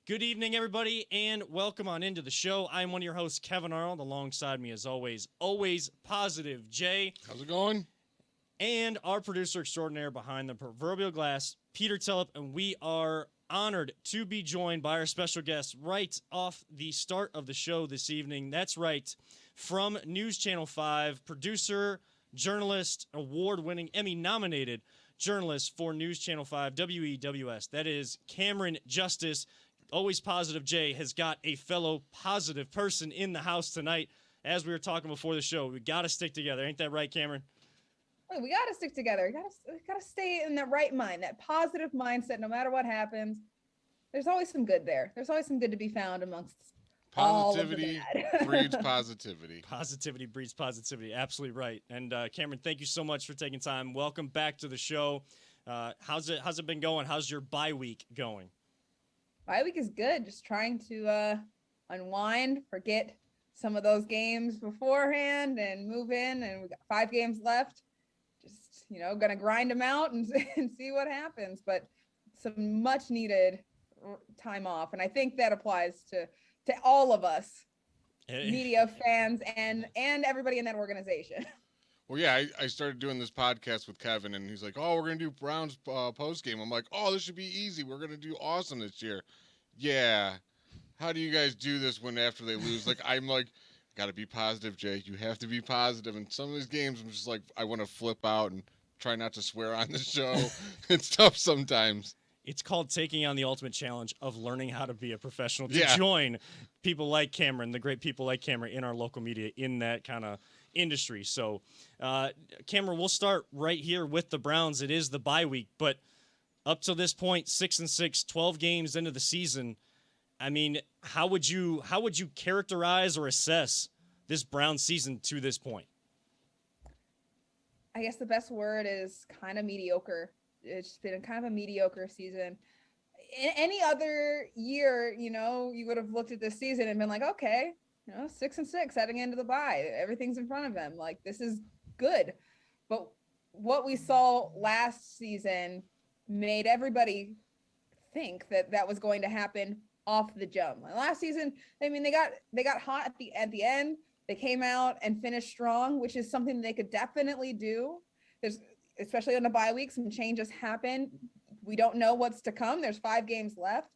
Good evening, everybody, and welcome on into the show. I'm one of your hosts, Kevin Arnold. Alongside me, as always positive Jay. How's it going? And our producer extraordinaire behind the proverbial glass, Peter Tillip, and we are honored to be joined by our special guest right off the start of the show this evening. That's right, from News Channel 5, producer, journalist, award-winning, Emmy-nominated journalist for News Channel 5, WEWS. That is Camryn Justice. Always Positive Jay has got a fellow positive person in the house tonight. As we were talking before the show, we got to stick together. Ain't that right, Camryn? We got to stick together. We got to stay in that right mind, that positive mindset, no matter what happens. There's always some good there. There's always some good to be found amongst positivity all of the bad. breeds positivity. Positivity breeds positivity. Absolutely right. And Camryn, thank you so much for taking time. Welcome back to the show. How's it been going? How's your bye week going? Bye week is good. Just trying to unwind, forget some of those games beforehand, and move in. And we got 5 games left. Just gonna grind them out and see what happens. But some much needed time off, and I think that applies to all of us, media fans, and everybody in that organization. Well, yeah, I started doing this podcast with Kevin, and he's like, "Oh, we're gonna do Browns post game." I'm like, "Oh, this should be easy. We're gonna do awesome this year." Yeah, how do you guys do this when after they lose? I'm like, gotta be positive, Jay. You have to be positive. And some of these games, I'm just like, I want to flip out and try not to swear on the show. It's tough sometimes. It's called taking on the ultimate challenge of learning how to be a professional, to Yeah. join people like Camryn, the great people like Camryn in our local media in that kind of industry. So, Camryn, we'll start right here with the Browns. It is the bye week, but up to this point, 6-6, 12 games into the season. I mean, how would you characterize or assess this Browns season to this point? I guess the best word is kind of mediocre. It's been kind of a mediocre season. In any other year, you would have looked at this season and been like, okay, 6-6 heading into the bye. Everything's in front of them. Like, this is good. But what we saw last season made everybody think that was going to happen off the jump. Last season, I mean, they got hot at the end. They came out and finished strong, which is something they could definitely do. There's, especially on the bye week, some changes happen. We don't know what's to come. There's 5 games left.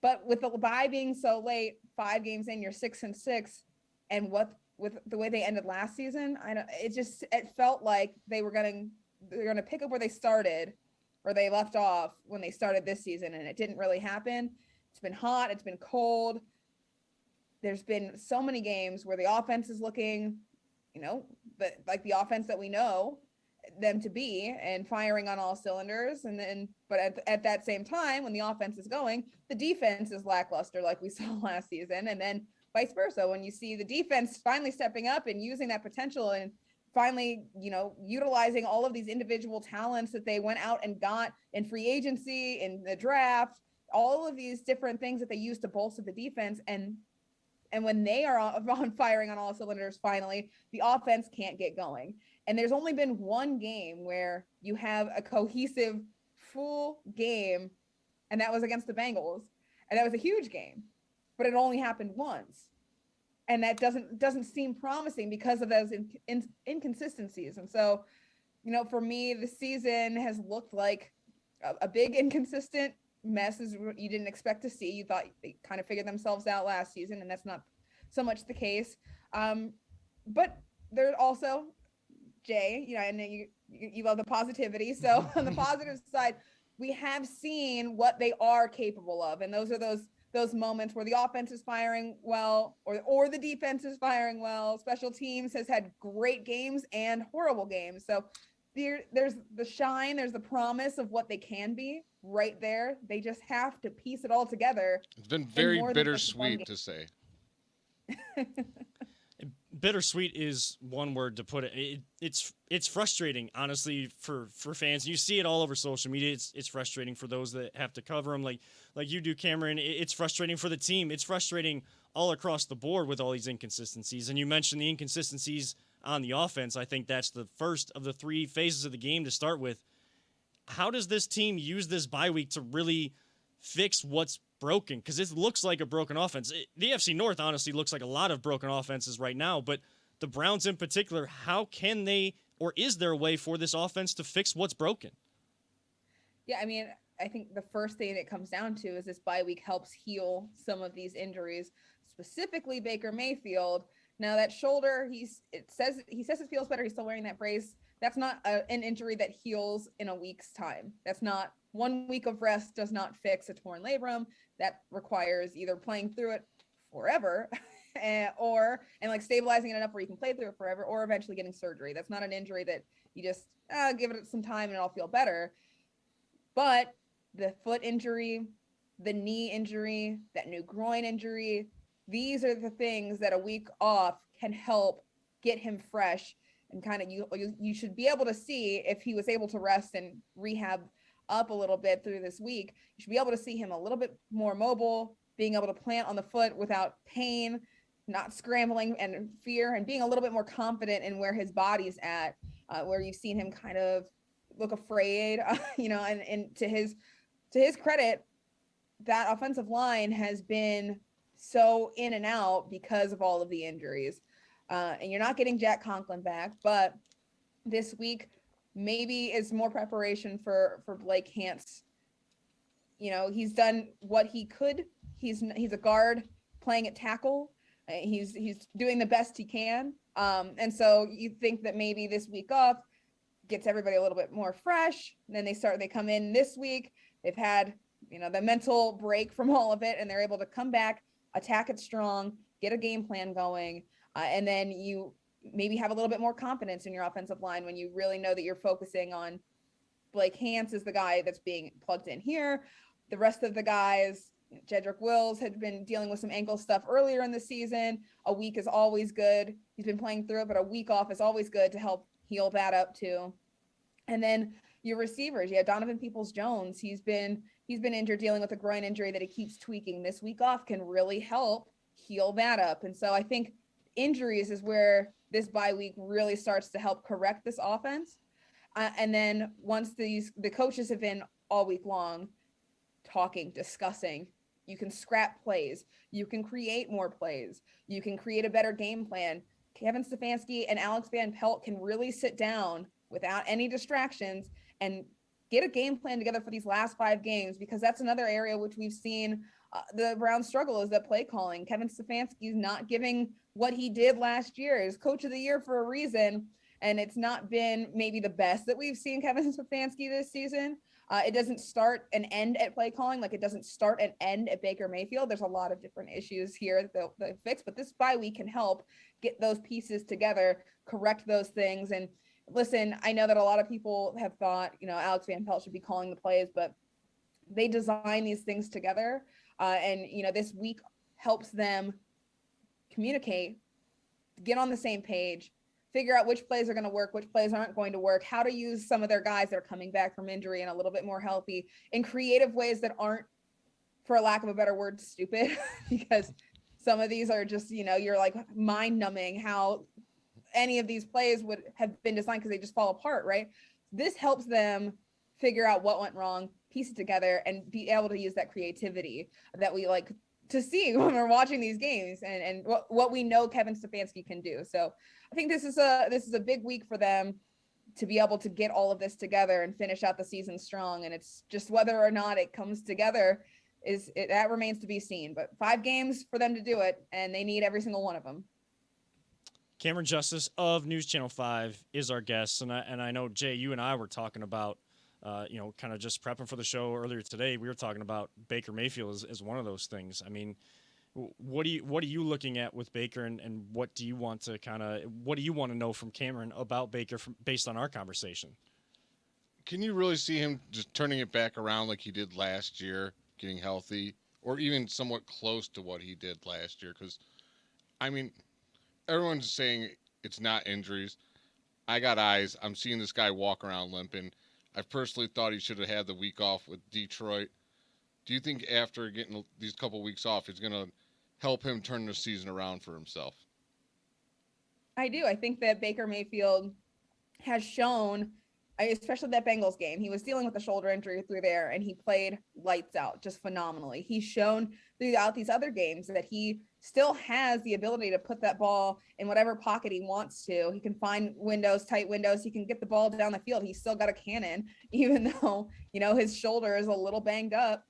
But with the bye being so late, 5 games in, you're 6-6, and with the way they ended last season, it felt like they're gonna pick up where they started, or they left off when they started this season, and it didn't really happen. It's been hot. It's been cold. There's been so many games where the offense is looking, like the offense that we know them to be, and firing on all cylinders. But at that same time, when the offense is going, the defense is lackluster, like we saw last season, and then vice versa. When you see the defense finally stepping up and using that potential and finally, utilizing all of these individual talents that they went out and got in free agency, in the draft, all of these different things that they use to bolster the defense. And when they are on firing on all cylinders, finally, the offense can't get going. And there's only been one game where you have a cohesive full game, and that was against the Bengals. And that was a huge game, but it only happened once. And that doesn't seem promising because of those inconsistencies. And so, for me, the season has looked like a big inconsistent mess as you didn't expect to see. You thought they kind of figured themselves out last season, and that's not so much the case. But there's also, Jay, and you love the positivity. So on the positive side, we have seen what they are capable of. And those are those moments where the offense is firing well, or the defense is firing well. Special teams has had great games and horrible games. So there's the shine, there's the promise of what they can be right there. They just have to piece it all together. It's been very bittersweet to say. Bittersweet is one word to put it. It's frustrating, honestly, for fans. You see it all over social media. It's frustrating for those that have to cover them, like you do, Camryn. It's frustrating for the team. It's frustrating all across the board with all these inconsistencies. And you mentioned the inconsistencies on the offense. I think that's the first of the 3 phases of the game to start with. How does this team use this bye week to really fix what's broken? Because it looks like a broken offense. The AFC North honestly looks like a lot of broken offenses right now, but the Browns in particular, how can they, or is there a way for this offense to fix what's broken? Yeah, I mean, I think the first thing it comes down to is this bye week helps heal some of these injuries, specifically Baker Mayfield. Now that shoulder, he says it feels better. He's still wearing that brace. That's not an injury that heals in a week's time. That's not 1 week of rest does not fix a torn labrum. That requires either playing through it forever and like stabilizing it enough where you can play through it forever, or eventually getting surgery. That's not an injury that you just give it some time and it'll feel better. But the foot injury, the knee injury, that new groin injury, these are the things that a week off can help get him fresh, and kind of you should be able to see if he was able to rest and rehab up a little bit through this week. You should be able to see him a little bit more mobile, being able to plant on the foot without pain, not scrambling and fear, and being a little bit more confident in where his body's at, where you've seen him kind of look afraid, and to his credit, that offensive line has been so in and out because of all of the injuries. And you're not getting Jack Conklin back, but this week maybe is more preparation for Blake Hance. He's done what he could. He's a guard playing at tackle. He's doing the best he can. And so you think that maybe this week off gets everybody a little bit more fresh. And then they come in this week. They've had, the mental break from all of it, and they're able to come back, attack it strong, get a game plan going. And then you maybe have a little bit more confidence in your offensive line when you really know that you're focusing on Blake Hance is the guy that's being plugged in here. The rest of the guys, Jedrick Wills had been dealing with some ankle stuff earlier in the season. A week is always good. He's been playing through it, but a week off is always good to help heal that up too. And then your receivers, you have Donovan Peoples-Jones. He's been injured, dealing with a groin injury that he keeps tweaking. This week off can really help heal that up. And so I think injuries is where this bye week really starts to help correct this offense. And then once the coaches have been all week long talking, discussing, you can scrap plays, you can create more plays, you can create a better game plan. Kevin Stefanski and Alex Van Pelt can really sit down without any distractions and get a game plan together for these last 5 games, because that's another area which we've seen the Browns struggle, is that play calling. Kevin Stefanski is not giving what he did last year. He's coach of the year for a reason, and it's not been maybe the best that we've seen Kevin Stefanski this season. It doesn't start and end at play calling, like it doesn't start and end at Baker Mayfield. There's a lot of different issues here that they'll fix, but this bye week can help get those pieces together, correct those things. And listen, I know that a lot of people have thought, Alex Van Pelt should be calling the plays, but they design these things together. And this week helps them communicate, get on the same page, figure out which plays are going to work, which plays aren't going to work, how to use some of their guys that are coming back from injury and a little bit more healthy in creative ways that aren't, for a lack of a better word, stupid, because some of these are just, you're like mind numbing how any of these plays would have been designed, because they just fall apart, right? This helps them figure out what went wrong, piece it together, and be able to use that creativity that we like to see when we're watching these games, and what we know Kevin Stefanski can do. So I think this is a big week for them to be able to get all of this together and finish out the season strong. And it's just whether or not it comes together that remains to be seen. But 5 games for them to do it, and they need every single one of them. Camryn Justice of News Channel 5 is our guest, and I know, Jay, you and I were talking about kind of just prepping for the show earlier today. We were talking about Baker Mayfield as one of those things. I mean, what are you looking at with Baker, and what do you want to know from Camryn about Baker based on our conversation? Can you really see him just turning it back around like he did last year, getting healthy, or even somewhat close to what he did last year? Because, I mean, everyone's saying it's not injuries. I got eyes. I'm seeing this guy walk around limping. I personally thought he should have had the week off with Detroit. Do you think after getting these couple weeks off, it's going to help him turn the season around for himself? I do. I think that Baker Mayfield has shown especially that Bengals game. He was dealing with a shoulder injury through there, and he played lights out, just phenomenally. He's shown throughout these other games that he still has the ability to put that ball in whatever pocket he wants to. He can find windows, tight windows. He can get the ball down the field. He's still got a cannon, even though, his shoulder is a little banged up.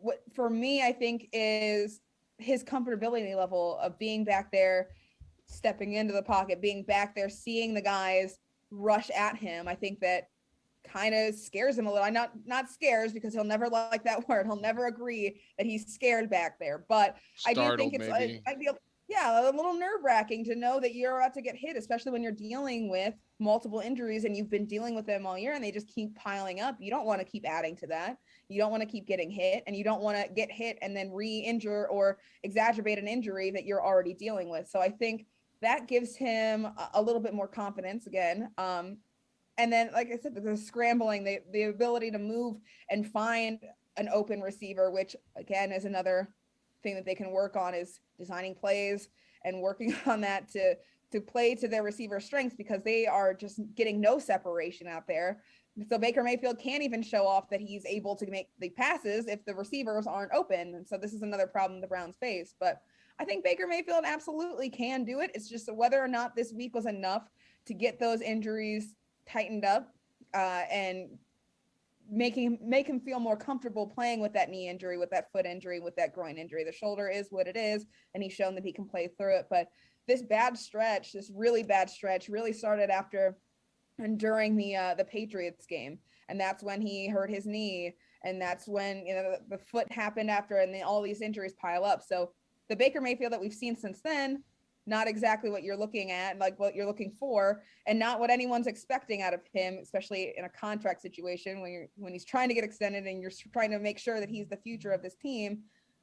What for me, I think, is his comfortability level of being back there, stepping into the pocket, being back there, seeing the guys rush at him. I think that kind of scares him a little. Not scares, because he'll never like that word. He'll never agree that he's scared back there. But Startled, I do think it's I feel a little nerve-wracking to know that you're about to get hit, especially when you're dealing with multiple injuries and you've been dealing with them all year and they just keep piling up. You don't want to keep adding to that. You don't want to keep getting hit, and you don't want to get hit and then re-injure or exacerbate an injury that you're already dealing with. So I think that gives him a little bit more confidence again. And then, like I said, the scrambling, the ability to move and find an open receiver, which again is another thing that they can work on, is designing plays and working on that to play to their receiver strengths, because they are just getting no separation out there. So Baker Mayfield can't even show off that he's able to make the passes if the receivers aren't open. And so this is another problem the Browns face. But I think Baker Mayfield absolutely can do it. It's just whether or not this week was enough to get those injuries tightened up and make him feel more comfortable playing with that knee injury, with that foot injury, with that groin injury. The shoulder is what it is, and he's shown that he can play through it. But this really bad stretch really started after and during the Patriots game. And that's when he hurt his knee. And that's when, the foot happened after, and then all these injuries pile up. So the Baker Mayfield that we've seen since then, not exactly what you're looking at, like what you're looking for, and not what anyone's expecting out of him, especially in a contract situation when he's trying to get extended and you're trying to make sure that he's the future of this team.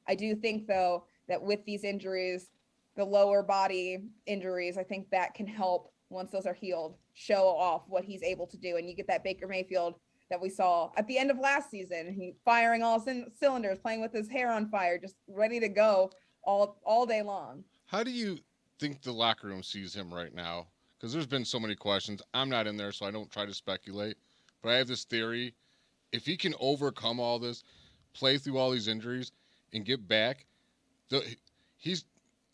I do think, though, that with these injuries, the lower body injuries, I think that can help, once those are healed, show off what he's able to do. And you get that Baker Mayfield that we saw at the end of last season. He firing all cylinders, playing with his hair on fire, just ready to go all day long. How do you think the locker room sees him right now? Because there's been so many questions. I'm not in there, so I don't try to speculate. But I have this theory. If he can overcome all this, play through all these injuries, and get back, he's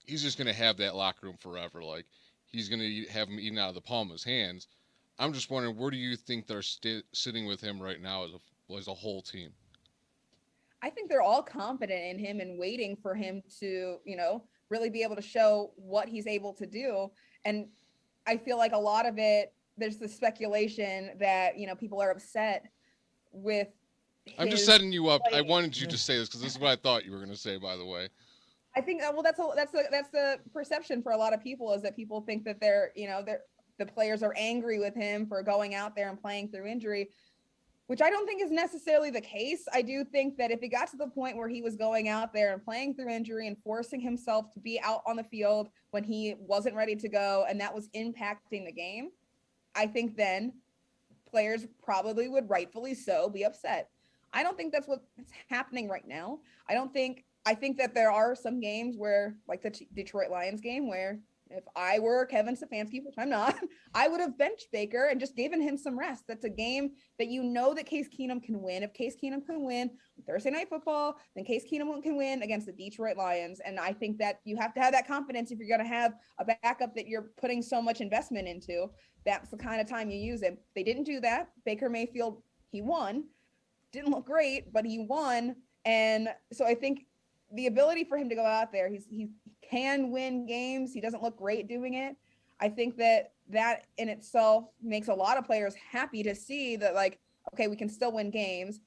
just going to have that locker room forever. Like, he's going to have him eating out of the palm of his hands. I'm just wondering, where do you think they're sitting with him right now as a whole team? I think they're all confident in him and waiting for him to, really be able to show what he's able to do. And I feel like a lot of it, there's the speculation that, people are upset with I'm just setting you up. I wanted you to say this because this is what I thought you were going to say, by the way. I think, well, that's the perception for a lot of people, is that people think that the players are angry with him for going out there and playing through injury, which I don't think is necessarily the case. I do think that if it got to the point where he was going out there and playing through injury and forcing himself to be out on the field when he wasn't ready to go, and that was impacting the game, I think then players probably would, rightfully so, be upset. I don't think that's what's happening right now. I think that there are some games where, like the Detroit Lions game, where if I were Kevin Stefanski, which I'm not, I would have benched Baker and just given him some rest. That's a game that that Case Keenum can win. If Case Keenum can win Thursday Night Football, then Case Keenum can win against the Detroit Lions. And I think that you have to have that confidence if you're going to have a backup that you're putting so much investment into. That's the kind of time you use him. They didn't do that. Baker Mayfield, he won. Didn't look great, but he won. And so I think the ability for him to go out there, he can win games. He doesn't look great doing it. I think that in itself makes a lot of players happy to see that, like, okay, we can still win games.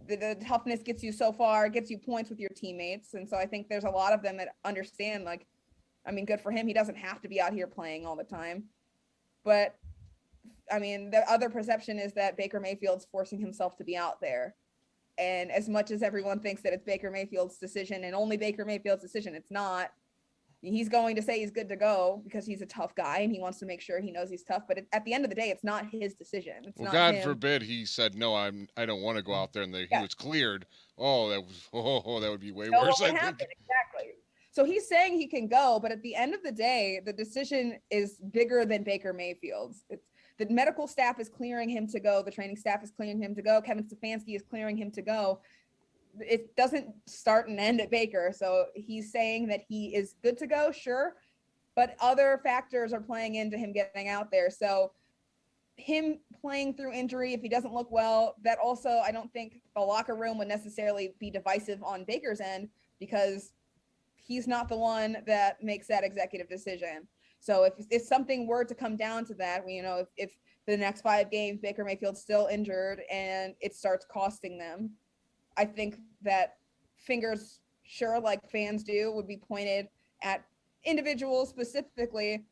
The toughness gets you so far, gets you points with your teammates. And so I think there's a lot of them that understand, like, I mean, good for him. He doesn't have to be out here playing all the time. But I mean, the other perception is that Baker Mayfield's forcing himself to be out there. And as much as everyone thinks that it's Baker Mayfield's decision and only Baker Mayfield's decision, it's not. He's going to say he's good to go because he's a tough guy and he wants to make sure he knows he's tough. But at the end of the day, it's not his decision. It's not God him. forbid he said, no, I don't want to go out there, and he was cleared. That would be way worse. What happened? Exactly. So he's saying he can go, but at the end of the day, the decision is bigger than Baker Mayfield's. the medical staff is clearing him to go. The training staff is clearing him to go. Kevin Stefanski is clearing him to go. It doesn't start and end at Baker. So he's saying that he is good to go, sure, but other factors are playing into him getting out there. So him playing through injury, if he doesn't look well, that also, I don't think the locker room would necessarily be divisive on Baker's end, because he's not the one that makes that executive decision. So if something were to come down to that, if the next 5 games Baker Mayfield's still injured and it starts costing them, I think that fingers, sure, like fans do, would be pointed at individuals specifically,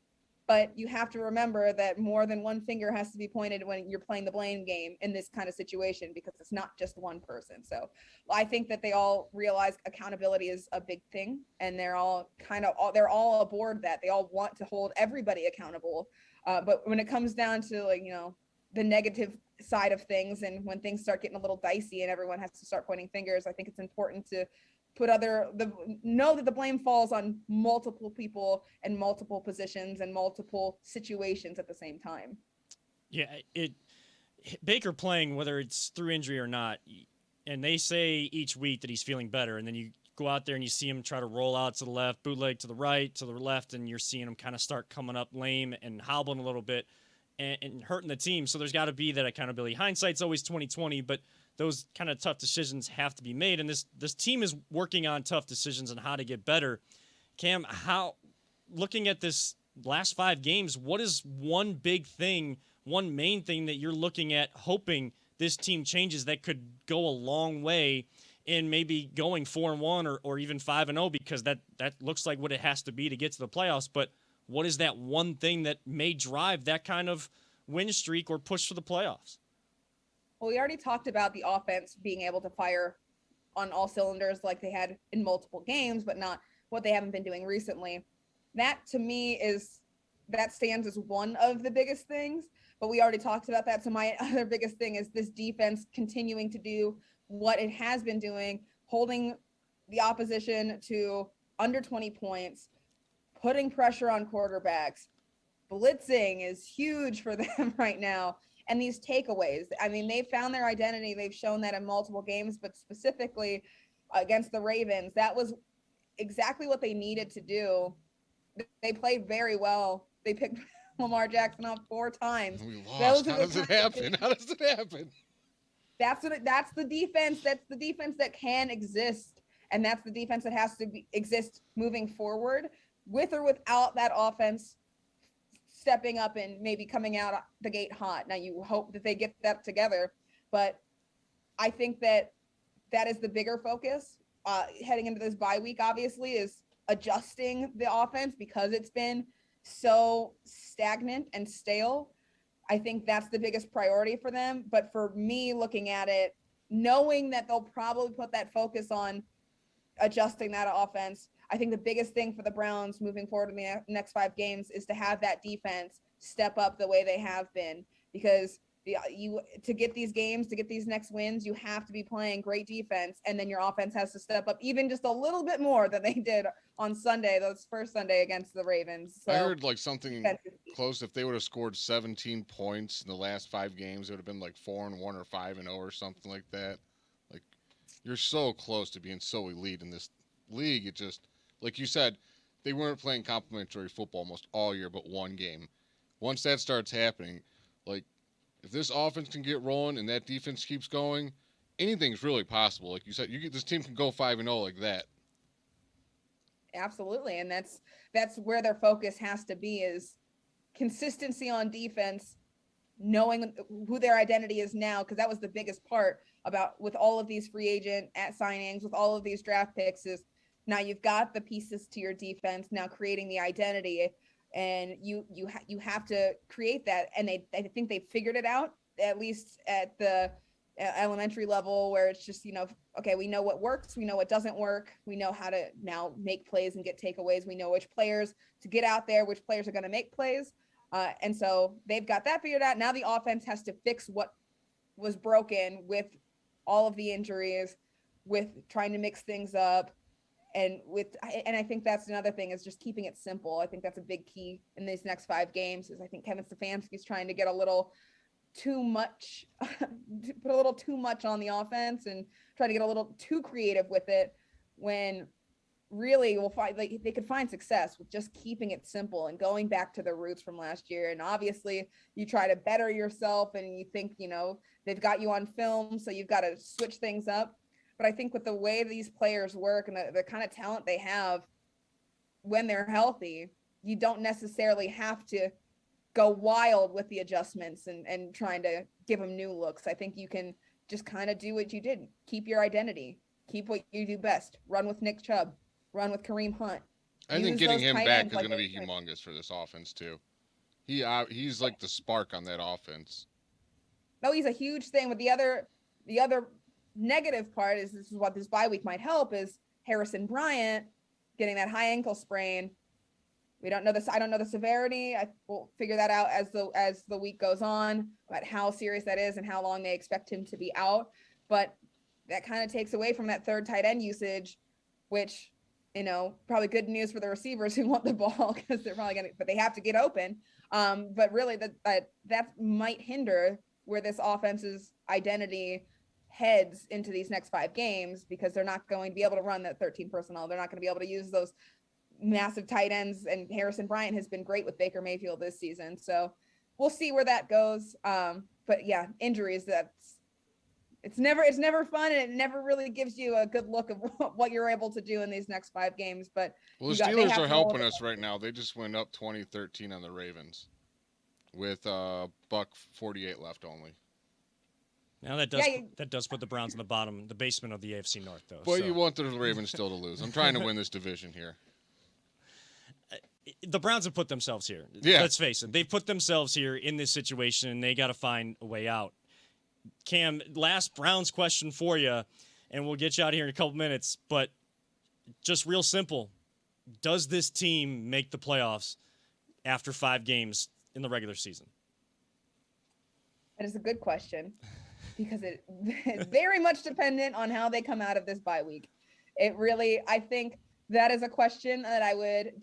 but you have to remember that more than one finger has to be pointed when you're playing the blame game in this kind of situation, because it's not just one person. So I think that they all realize accountability is a big thing, and they're all aboard that. They all want to hold everybody accountable. But when it comes down to the negative side of things, and when things start getting a little dicey and everyone has to start pointing fingers, I think it's important to know that the blame falls on multiple people and multiple positions and multiple situations at the same time. Yeah, Baker playing, whether it's through injury or not, and they say each week that he's feeling better, and then you go out there and you see him try to roll out to the left, bootleg to the right, to the left, and you're seeing him kind of start coming up lame and hobbling a little bit and hurting the team. So there's got to be that accountability. Hindsight's always 20/20, but those kind of tough decisions have to be made, and this team is working on tough decisions on how to get better. Cam, looking at this last 5 games, what is one big thing, one main thing that you're looking at, hoping this team changes that could go a long way in maybe going 4-1 or even 5-0, because that looks like what it has to be to get to the playoffs. But what is that one thing that may drive that kind of win streak or push for the playoffs? Well, we already talked about the offense being able to fire on all cylinders like they had in multiple games, but not what they haven't been doing recently. That, to me, that stands as one of the biggest things, but we already talked about that. So my other biggest thing is this defense continuing to do what it has been doing, holding the opposition to under 20 points, putting pressure on quarterbacks. Blitzing is huge for them right now. And these takeaways, I mean, they've found their identity. They've shown that in multiple games, but specifically against the Ravens, that was exactly what they needed to do. They played very well. They picked Lamar Jackson up 4 times. We lost. How does it happen? How does it happen? That's the defense. That's the defense that can exist. And that's the defense that has to exist moving forward, with or without that offense stepping up and maybe coming out the gate hot. Now you hope that they get that together, but I think that is the bigger focus heading into this bye week, obviously, is adjusting the offense, because it's been so stagnant and stale. I think that's the biggest priority for them. But for me, looking at it, knowing that they'll probably put that focus on adjusting that offense, I think the biggest thing for the Browns moving forward in the next 5 games is to have that defense step up the way they have been, because to get these games, to get these next wins, you have to be playing great defense, and then your offense has to step up even just a little bit more than they did on Sunday, those first Sunday against the Ravens. So, I heard something close. If they would have scored 17 points in the last 5 games, it would have been 4-1 or 5-0 or something like that. You're so close to being so elite in this league. It just, like you said, they weren't playing complimentary football almost all year but one game. Once that starts happening, if this offense can get rolling and that defense keeps going, anything's really possible. Like you said, this team can go 5-0 like that. Absolutely, and that's where their focus has to be, is consistency on defense, knowing who their identity is now, because that was the biggest part about with all of these free agent signings, with all of these draft picks, is now you've got the pieces to your defense, now creating the identity, and you have to create that. And I think they figured it out, at least at the elementary level, where it's just, okay, we know what works, we know what doesn't work, we know how to now make plays and get takeaways, we know which players to get out there, which players are going to make plays. And so they've got that figured out. Now the offense has to fix what was broken with all of the injuries, with trying to mix things up. And I think that's another thing is just keeping it simple. I think that's a big key in these next 5 games is I think Kevin Stefanski's trying to get a little too much, put a little too much on the offense and try to get a little too creative with it when really we'll find like they could find success with just keeping it simple and going back to the roots from last year. And obviously you try to better yourself and you think, they've got you on film, so you've got to switch things up. But I think with the way these players work and the kind of talent they have when they're healthy, you don't necessarily have to go wild with the adjustments and trying to give them new looks. I think you can just kind of do what you did. Keep your identity. Keep what you do best. Run with Nick Chubb. Run with Kareem Hunt. I think getting him back is going to be humongous for this offense, too. He's like the spark on that offense. No, he's a huge thing. But the other negative part is this is what this bye week might help is Harrison Bryant getting that high ankle sprain. We don't know this. I don't know the severity. We'll figure that out as the week goes on, about how serious that is and how long they expect him to be out. But that kind of takes away from that third tight end usage, which, probably good news for the receivers who want the ball because they're probably but they have to get open. But really that might hinder where this offense's identity heads into these next 5 games because they're not going to be able to run that 13 personnel. They're not going to be able to use those massive tight ends, and Harrison Bryant has been great with Baker Mayfield this season. So we'll see where that goes. But yeah, injuries, it's never fun, and it never really gives you a good look of what you're able to do in these next 5 games. But the Steelers are helping us right now. They just went up 20-13 on the Ravens with $1:48 left only. Now that does put the Browns in the basement of the AFC North, though. But you want the Ravens still to lose. I'm trying to win this division here. The Browns have put themselves here. Yeah. Let's face it. They've put themselves here in this situation, and they got to find a way out. Cam, last Browns question for you, and we'll get you out of here in a couple minutes, but just real simple. Does this team make the playoffs after 5 games in the regular season? That is a good question because it is very much dependent on how they come out of this bye week. I think that is a question that I would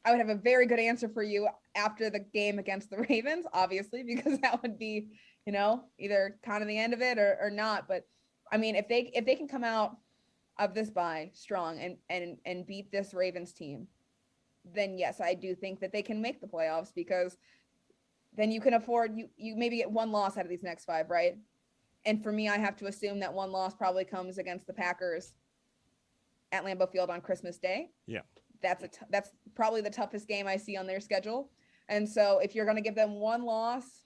have a very good answer for you after the game against the Ravens, obviously, because that would be, either kind of the end of it or not. But I mean, if they can come out of this bye strong and beat this Ravens team, then yes, I do think that they can make the playoffs because then you can afford you maybe get 1 loss out of these next 5, right? And for me, I have to assume that 1 loss probably comes against the Packers at Lambeau Field on Christmas Day. Yeah. That's probably the toughest game I see on their schedule. And so if you're going to give them 1 loss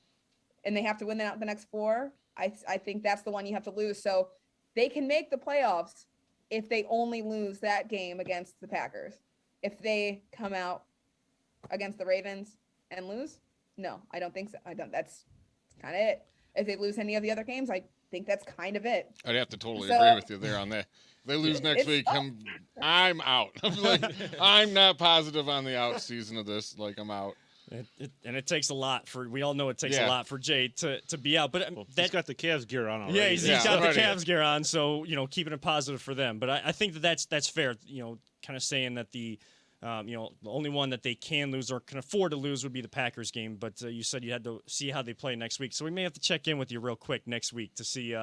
and they have to win the next 4, I think that's the one you have to lose. So they can make the playoffs if they only lose that game against the Packers. If they come out against the Ravens and lose, no, I don't think so. That's kind of it. If they lose any of the other games, I think that's kind of it. I'd have to totally agree with you there on that. If they lose next week, I'm out. I'm not positive on the out season of this. I'm out. And it takes a lot we all know it takes a lot for Jay to be out. But he's got the Cavs gear on already. Yeah, he's got the Cavs gear on, so keeping it positive for them. But I think that's fair. Kind of saying that the only one that they can lose or can afford to lose would be the Packers game. But you said you had to see how they play next week, so we may have to check in with you real quick next week to see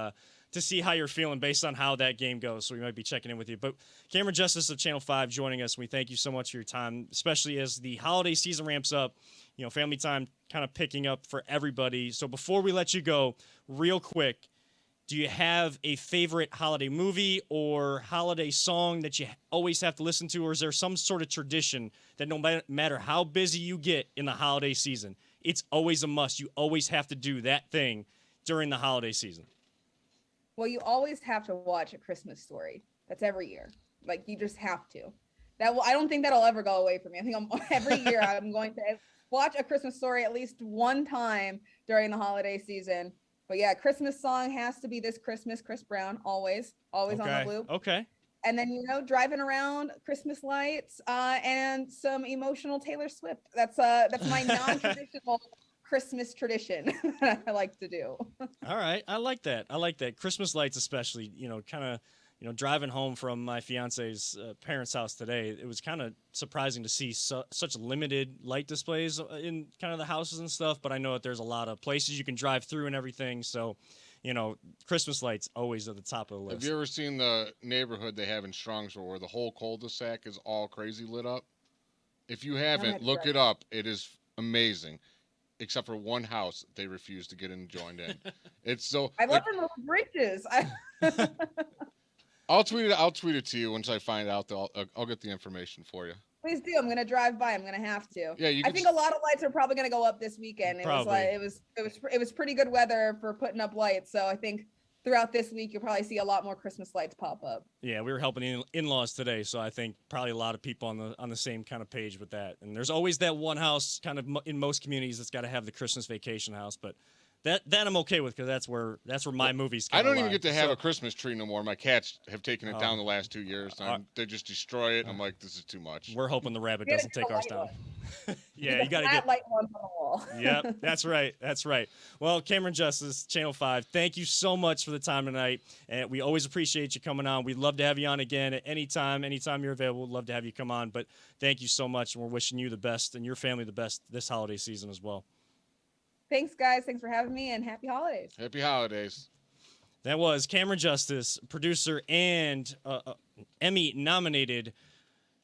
how you're feeling based on how that game goes. So we might be checking in with you. But Camryn Justice of Channel 5 joining us. We thank you so much for your time, especially as the holiday season ramps up. Family time kind of picking up for everybody. So before we let you go, real quick, do you have a favorite holiday movie or holiday song that you always have to listen to, or is there some sort of tradition that no matter how busy you get in the holiday season, it's always a must? You always have to do that thing during the holiday season. Well, you always have to watch A Christmas Story. That's every year. You just have to. I don't think that'll ever go away from me. I think every year I'm going to watch A Christmas Story at least 1 time during the holiday season. But yeah, Christmas song has to be This Christmas, Chris Brown, always on the loop. Okay. And then, driving around, Christmas lights, and some emotional Taylor Swift. That's my non-traditional Christmas tradition that I like to do. All right. I like that. Christmas lights especially, kind of driving home from my fiance's parents' house today, it was kind of surprising to see such limited light displays in kind of the houses and stuff. But I know that there's a lot of places you can drive through and everything. So, Christmas lights always at the top of the list. Have you ever seen the neighborhood they have in Strongsville where the whole cul-de-sac is all crazy lit up? If you haven't, look it up. It is amazing. Except for one house, they refuse to get joined in. It's so. I love them little bridges. I'll tweet it to you once I find out. I'll get the information for you. Please do. I'm gonna drive by. I'm gonna have to. Yeah, I think a lot of lights are probably gonna go up this weekend. Probably. It was pretty good weather for putting up lights. So I think throughout this week you'll probably see a lot more Christmas lights pop up. Yeah, we were helping in-laws today, so I think probably a lot of people on the same kind of page with that. And there's always that one house kind of in most communities that's got to have the Christmas vacation house, but that I'm okay with because that's where my movies. I don't even get to have a Christmas tree no more. My cats have taken it down the last 2 years. They just destroy it. And I'm like, this is too much. We're hoping the rabbit doesn't take ours down. Yeah, you got to get light ones on the wall. Yep, that's right. That's right. Well, Camryn Justice, Channel 5, thank you so much for the time tonight. And we always appreciate you coming on. We'd love to have you on again at any time. Anytime you're available, we'd love to have you come on. But thank you so much. And we're wishing you the best and your family the best this holiday season as well. Thanks, guys. Thanks for having me, and happy holidays. Happy holidays. That was Camryn Justice, producer and Emmy-nominated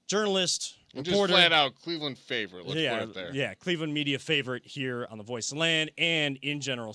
journalist, And reporter. just flat out Cleveland favorite. Let's put it there. Yeah, Cleveland media favorite here on The Voice of the Land and in general